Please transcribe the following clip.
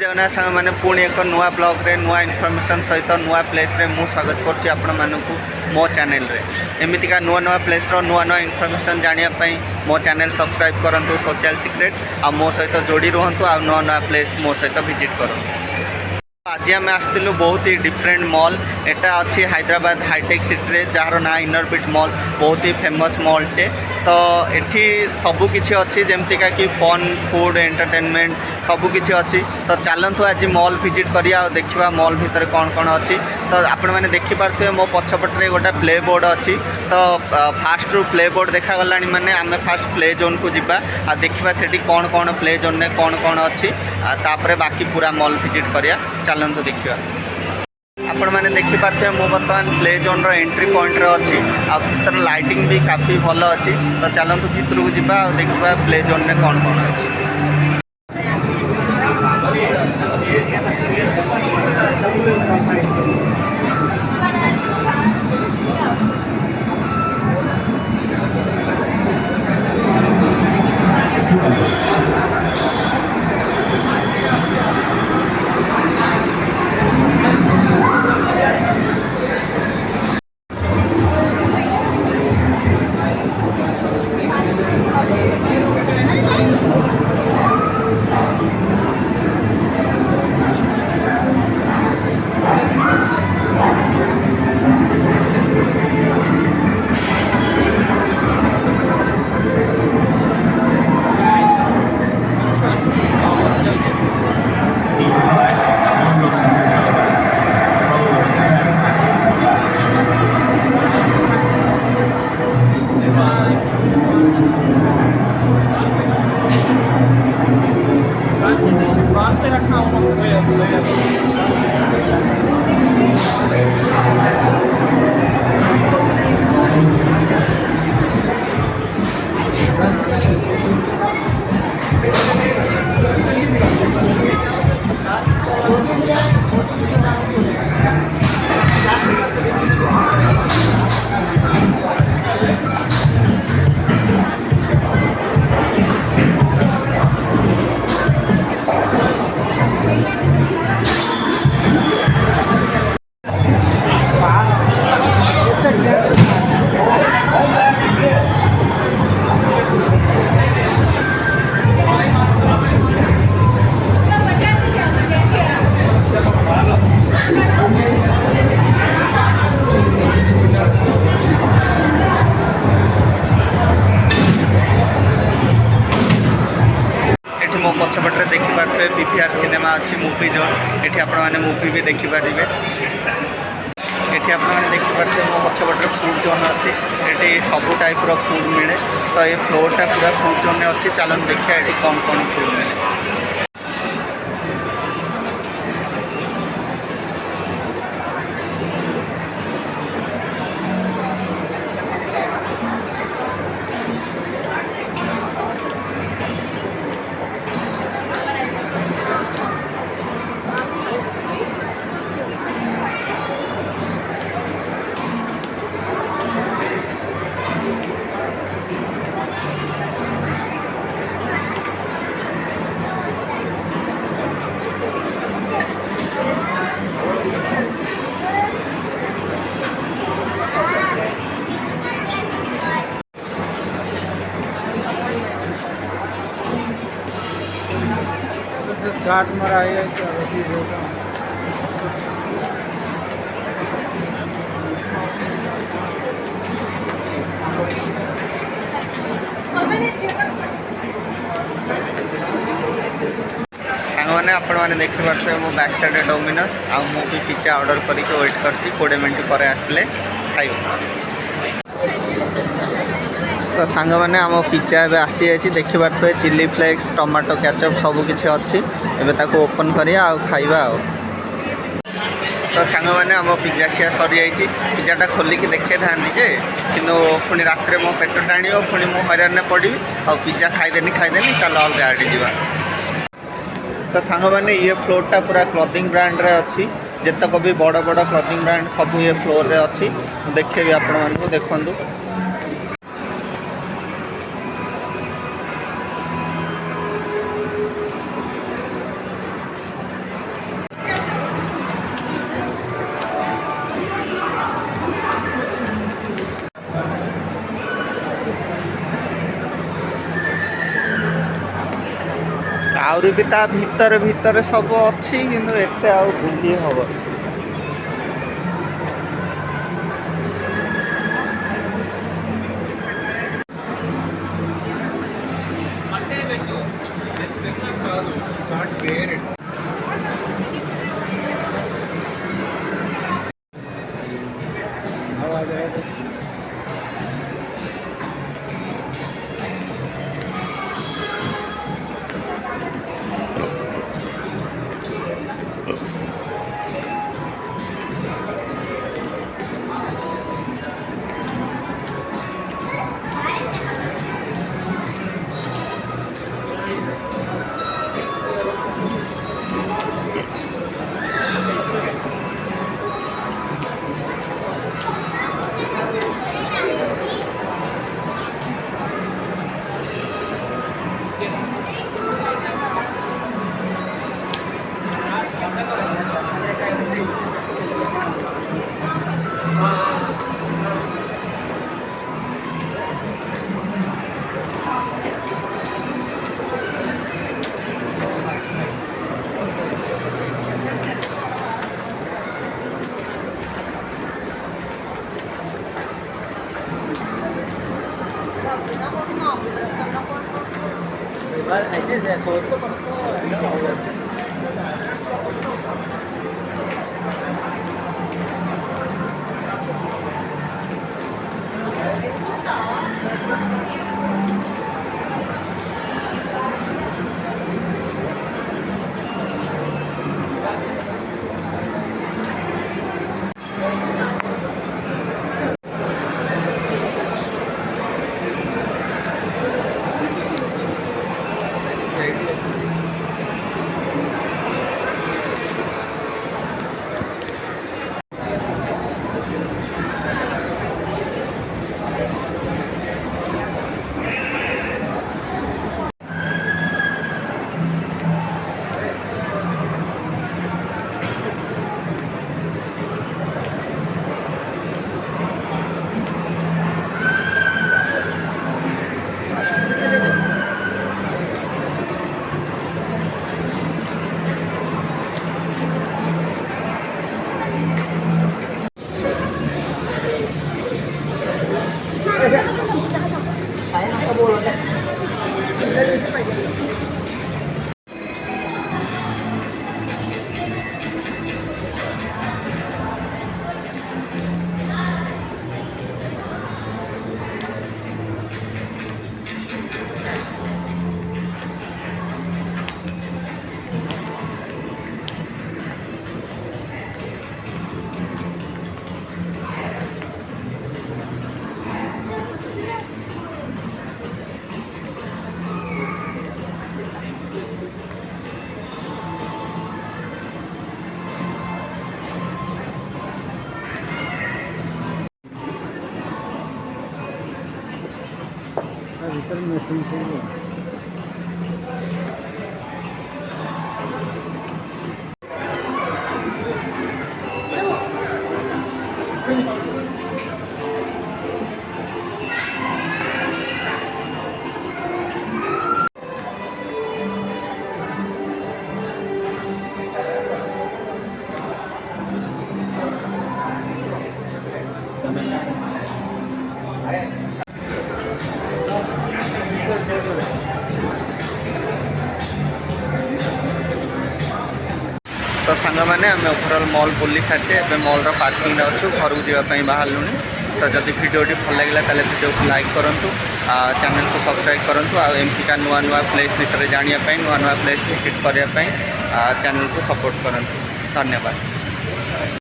जगन्नाथ सांग मैंने पुणी एक नुआ ब्लॉग रे नुआ इनफॉरमेशन सहित नुआ प्लेस रे मु स्वागत करुच्ची आपण मानकु मो चैनल रे एमतीका नुआ नुआ प्लेस रो नुआ नुआ इनफॉरमेशन जानिया मो चैनल सब्सक्राइब करंतु सोशल सीक्रेट आ मो सहित जोड़ी रुहंतु आ नुआ नुआ प्लेस मो सहित विजिट करंतु। आज आम आसलु बहुत ही डिफरेंट मॉल एटा अच्छी हैदराबाद हाईटेक सिटी रे जार ना इनरबिट मॉल बहुत ही फेमस मॉल टे तो एठी सबू किछि अच्छी जमतीका कि फन फूड एंटरटेनमेंट सबू किछि अच्छी तो चलतु आज मॉल विजिट करिया देखिबा मॉल भितर कौन कौन अच्छी तो आपण मैंने देखि पारथे मो पछपटरे गोटा प्ले बोर्ड अच्छी तो फास्ट रु प्ले बोर्ड देखा गलानी माने आमे फास्ट प्ले जोन को जिबा आ देखिबा सेठी कौन कौन प्ले जोन ने कौन अच्छी तापरे बाकी पूरा मॉल विजिट करिया चलतु देखिबा। आपण मैंने देखि पारथे मो बर्तमान प्ले जोन रो एंट्री पॉइंट रे अच्छी आ भीतर लाइटिंग भी काफी भल अच्छी तो चलतु भीतर को जिबा आ देखिबा प्ले जोन ने कौन अच्छी। मो पछपटे देखी पारे पीवीआर सिनेमा अच्छी मूवी जोन ये आपण मैंने मूवी भी देखिपारे ये आपण मैंने देखिपारे मो पछपटे फूड जोन अच्छी ये सबू टाइप रो फूड मिले तो ये फ्लोरटा पूरा फूड जोन अच्छी चलन देखिए ये कौन कौन फूड मिले। घाट मरा है क्या रसीद होगा सांग मैंने आपण मैंने देखी पारे मो बैक साइड डोमिनोस आ मु भी पिज्जा ऑर्डर करके वेट कर 20 मिनट पर आसले खाइब तो सांग मैंने आम पिज्जा एवं आसी जाइए देखी पारे चिली फ्लेक्स टमाटो केचप सब किसी अच्छी एवं ताको ओपन करिया आ खाइबा तो सांग मैंने आम पिज्जा खिया सरी जाइए पिज्जाटा खोलिकी देखे था जे कि पुणी रात मो पेट टाण पुणी मो हईरान पड़ी आ पिज्जा खाईदेनी चल अलग आड़े जा तो सांग मैंने ये फ्लोरटा पूरा क्लॉथिंग ब्रांड रे अच्छी जितक भी बड़ बड़ क्लॉथिंग ब्रांड सब ये फ्लोर रे अच्छी देखेबी आपण मानकु देखंतु। आहरी भी ता भितर भितर सब अच्छी किंतु एते आउ बुली हब आवाज है भीतर मशीन से तो सांग मैंने आम ओभरअल मॉल बुली सारी ए मॉल पार्किंग अच्छु घर को जावाई बाहर तो जब भिडियोटी भल लगे ताले भिडियो को लाइक करूँ चैनल को सब्सक्राइब करूँ आमतीका नुआ नुआ प्लेस विषय जानापी नुआ नुआ प्लेस विजिट करने चैनल को सपोर्ट करूँ धन्यवाद।